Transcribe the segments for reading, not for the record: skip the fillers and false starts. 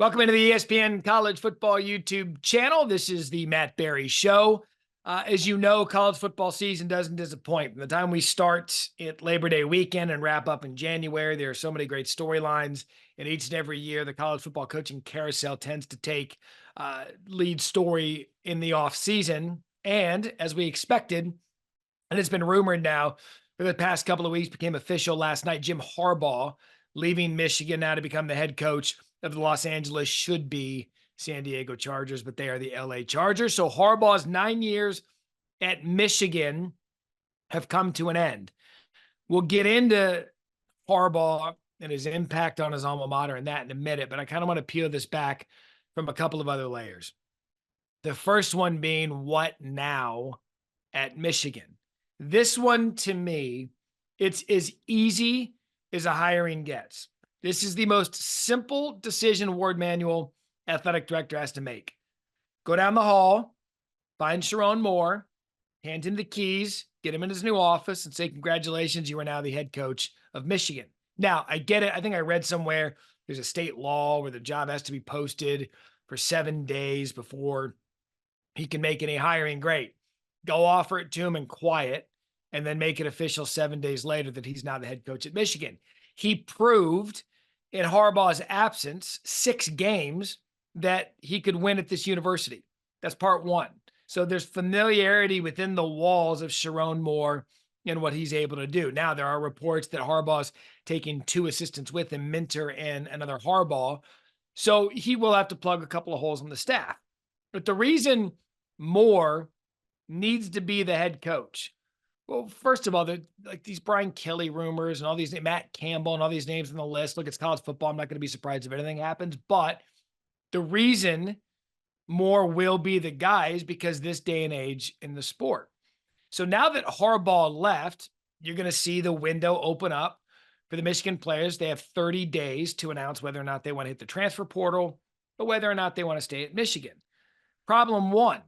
Welcome into the ESPN College Football YouTube channel. This is the Matt Barrie Show. As you know, college football season doesn't disappoint. From the time we start at Labor Day weekend and wrap up in January, there are so many great storylines. And each and every year, the college football coaching carousel tends to take lead story in the offseason. And as we expected, and it's been rumored now for the past couple of weeks, became official last night, Jim Harbaugh leaving Michigan now to become the head coach of the Los Angeles should be San Diego Chargers, but they are the LA Chargers. So Harbaugh's 9 years at Michigan have come to an end. We'll get into Harbaugh and his impact on his alma mater and that in a minute, but I kind of want to peel this back from a couple of other layers. The first one being what now at Michigan. This one, to me, it's as easy as a hiring gets. This is the most simple decision Ward Manuel, athletic director, has to make. Go down the hall, find Sharon Moore, hand him the keys, get him in his new office, and say, congratulations, you are now the head coach of Michigan. Now, I get it. I think I read somewhere there's a state law where the job has to be posted for 7 days before he can make any hiring. Great. Go offer it to him in quiet and then make it official 7 days later that he's now the head coach at Michigan. He proved in Harbaugh's absence 6 games that he could win at this university. That's part one. So there's familiarity within the walls of Sharon Moore and what he's able to do. Now, there are reports that Harbaugh's taking 2 assistants with him, Minter and another Harbaugh. So he will have to plug a couple of holes in the staff. But the reason Moore needs to be the head coach, well, first of all, like these Brian Kelly rumors and all these, Matt Campbell and all these names on the list. Look, it's college football. I'm not going to be surprised if anything happens. But the reason Moore will be the guy is because this day and age in the sport. So now that Harbaugh left, you're going to see the window open up for the Michigan players. They have 30 days to announce whether or not they want to hit the transfer portal or whether or not they want to stay at Michigan. Problem one,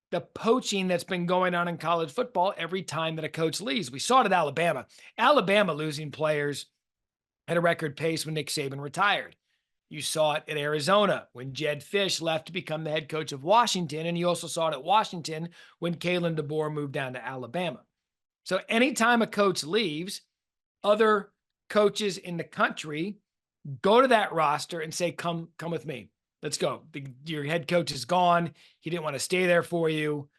the poaching that's been going on in college football every time that a coach leaves. We saw it at Alabama. Alabama losing players at a record pace when Nick Saban retired. You saw it at Arizona when Jed Fish left to become the head coach of Washington. And you also saw it at Washington when Kalen DeBoer moved down to Alabama. So anytime a coach leaves, other coaches in the country go to that roster and say, come with me. Let's go. Your head coach is gone. He didn't want to stay there for you.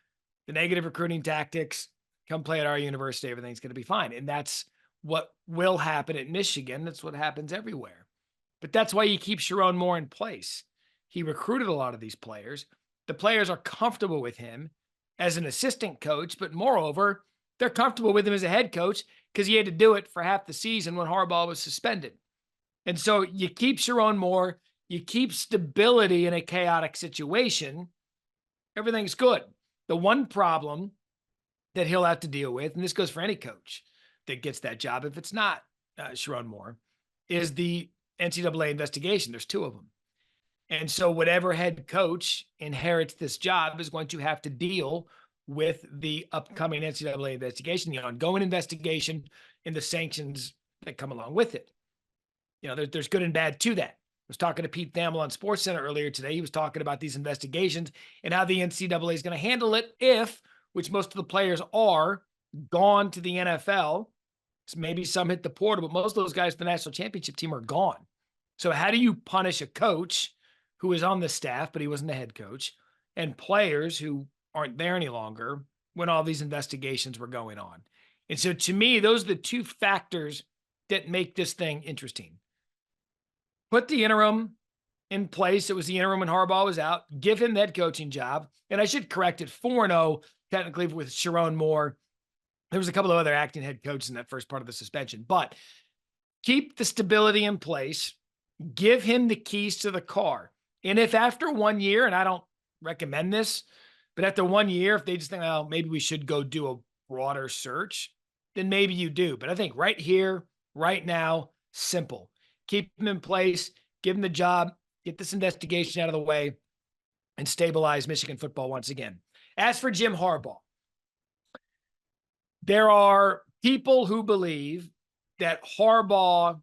The negative recruiting tactics, come play at our university. Everything's going to be fine. And that's what will happen at Michigan. That's what happens everywhere. But that's why you keep Sharon Moore in place. He recruited a lot of these players. The players are comfortable with him as an assistant coach, but moreover, they're comfortable with him as a head coach because he had to do it for half the season when Harbaugh was suspended. And so you keep Sharon Moore, you keep stability in a chaotic situation, everything's good. The one problem that he'll have to deal with, and this goes for any coach that gets that job, if it's not Sharon Moore, is the NCAA investigation. There's 2 of them. And so whatever head coach inherits this job is going to have to deal with the upcoming NCAA investigation, the ongoing investigation, and the sanctions that come along with it. You know, there's good and bad to that. I was talking to Pete Thamel on SportsCenter earlier today. He was talking about these investigations and how the NCAA is going to handle it if, which most of the players are, gone to the NFL. So maybe some hit the portal, but most of those guys for the national championship team are gone. So how do you punish a coach who is on the staff, but he wasn't the head coach, and players who aren't there any longer when all these investigations were going on? And so to me, those are the 2 factors that make this thing interesting. Put the interim in place. It was the interim when Harbaugh was out. Give him the head coaching job. And I should correct it, 4-0 technically with Sharon Moore. There was a couple of other acting head coaches in that first part of the suspension. But keep the stability in place. Give him the keys to the car. And if after 1 year, and I don't recommend this, but after 1 year, if they just think, oh, maybe we should go do a broader search, then maybe you do. But I think right here, right now, simple. Keep him in place, give him the job, get this investigation out of the way, and stabilize Michigan football once again. As for Jim Harbaugh, there are people who believe that Harbaugh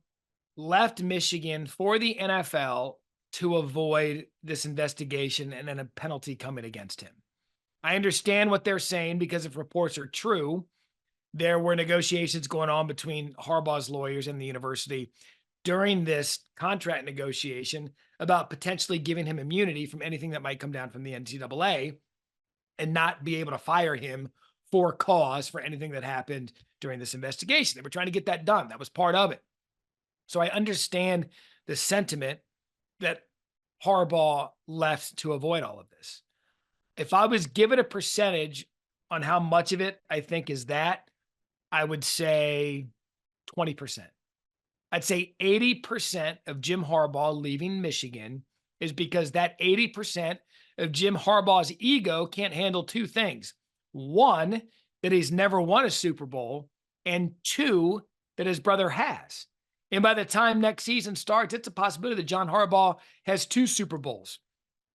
left Michigan for the NFL to avoid this investigation and then a penalty coming against him. I understand what they're saying because if reports are true, there were negotiations going on between Harbaugh's lawyers and the university during this contract negotiation about potentially giving him immunity from anything that might come down from the NCAA and not be able to fire him for cause for anything that happened during this investigation. They were trying to get that done. That was part of it. So I understand the sentiment that Harbaugh left to avoid all of this. If I was given a percentage on how much of it I think is that, I would say 20%. I'd say 80% of Jim Harbaugh leaving Michigan is because that 80% of Jim Harbaugh's ego can't handle two things. One, that he's never won a Super Bowl, and two, that his brother has. And by the time next season starts, it's a possibility that John Harbaugh has two Super Bowl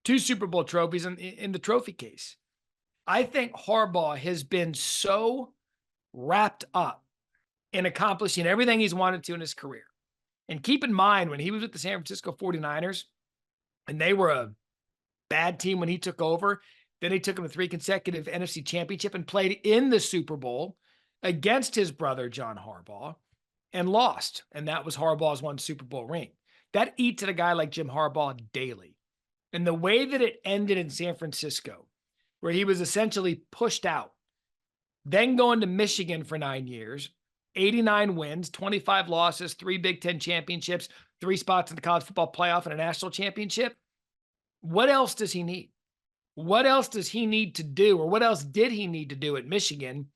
trophies in the trophy case. I think Harbaugh has been so wrapped up in accomplishing everything he's wanted to in his career. And keep in mind, when he was with the San Francisco 49ers, and they were a bad team when he took over, then he took them to 3 consecutive NFC championship and played in the Super Bowl against his brother, John Harbaugh, and lost. And that was Harbaugh's one Super Bowl ring. That eats at a guy like Jim Harbaugh daily. And the way that it ended in San Francisco, where he was essentially pushed out, then going to Michigan for 9 years, 89 wins, 25 losses, 3 Big Ten championships, 3 spots in the college football playoff and a national championship. What else does he need? What else does he need to do, or what else did he need to do at Michigan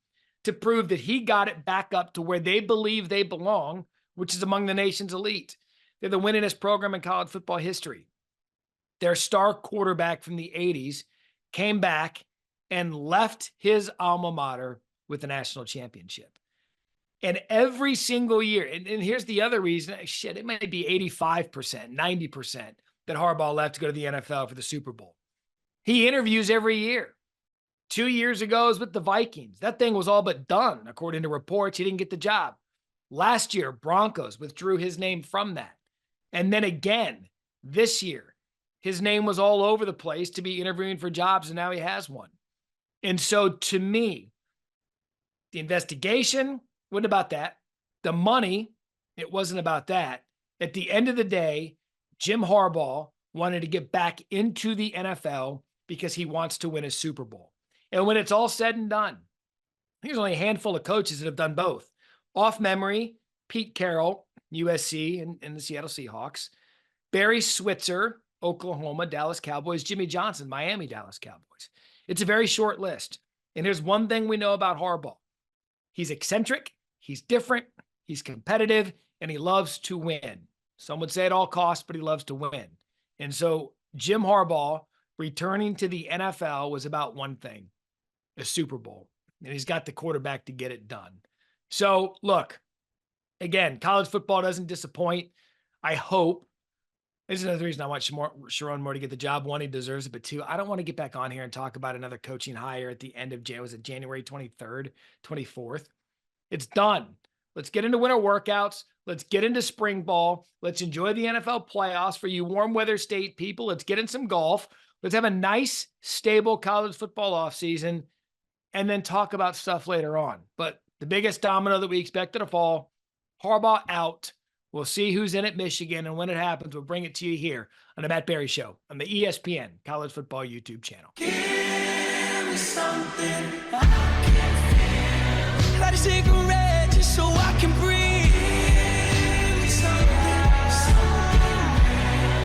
to prove that he got it back up to where they believe they belong, which is among the nation's elite? They're the winningest program in college football history. Their star quarterback from the 80s came back and left his alma mater with a national championship. And every single year, and here's the other reason, it might be 85%, 90% that Harbaugh left to go to the NFL for the Super Bowl. He interviews every year. 2 years ago, it was with the Vikings. That thing was all but done. According to reports, he didn't get the job. Last year, Broncos withdrew his name from that. And then again, this year, his name was all over the place to be interviewing for jobs, and now he has one. And so to me, the investigation wasn't about that. The money, it wasn't about that. At the end of the day, Jim Harbaugh wanted to get back into the NFL because he wants to win a Super Bowl. And when it's all said and done, there's only a handful of coaches that have done both. Off memory, Pete Carroll, USC and the Seattle Seahawks, Barry Switzer, Oklahoma, Dallas Cowboys, Jimmy Johnson, Miami, Dallas Cowboys. It's a very short list. And here's one thing we know about Harbaugh. He's eccentric, he's different, he's competitive, and he loves to win. Some would say at all costs, but he loves to win. And so Jim Harbaugh returning to the NFL was about one thing, a Super Bowl. And he's got the quarterback to get it done. So look, again, college football doesn't disappoint. I hope. This is another reason I want Sharon Moore to get the job. One, he deserves it, but two, I don't want to get back on here and talk about another coaching hire at the end of January 23rd, 24th. It's done. Let's get into winter workouts. Let's get into spring ball. Let's enjoy the NFL playoffs for you warm weather state people. Let's get in some golf. Let's have a nice, stable college football offseason and then talk about stuff later on. But the biggest domino that we expected to fall, Harbaugh out. We'll see who's in at Michigan, and when it happens, we'll bring it to you here on the Matt Barrie Show on the ESPN College Football YouTube channel. Give me something I can't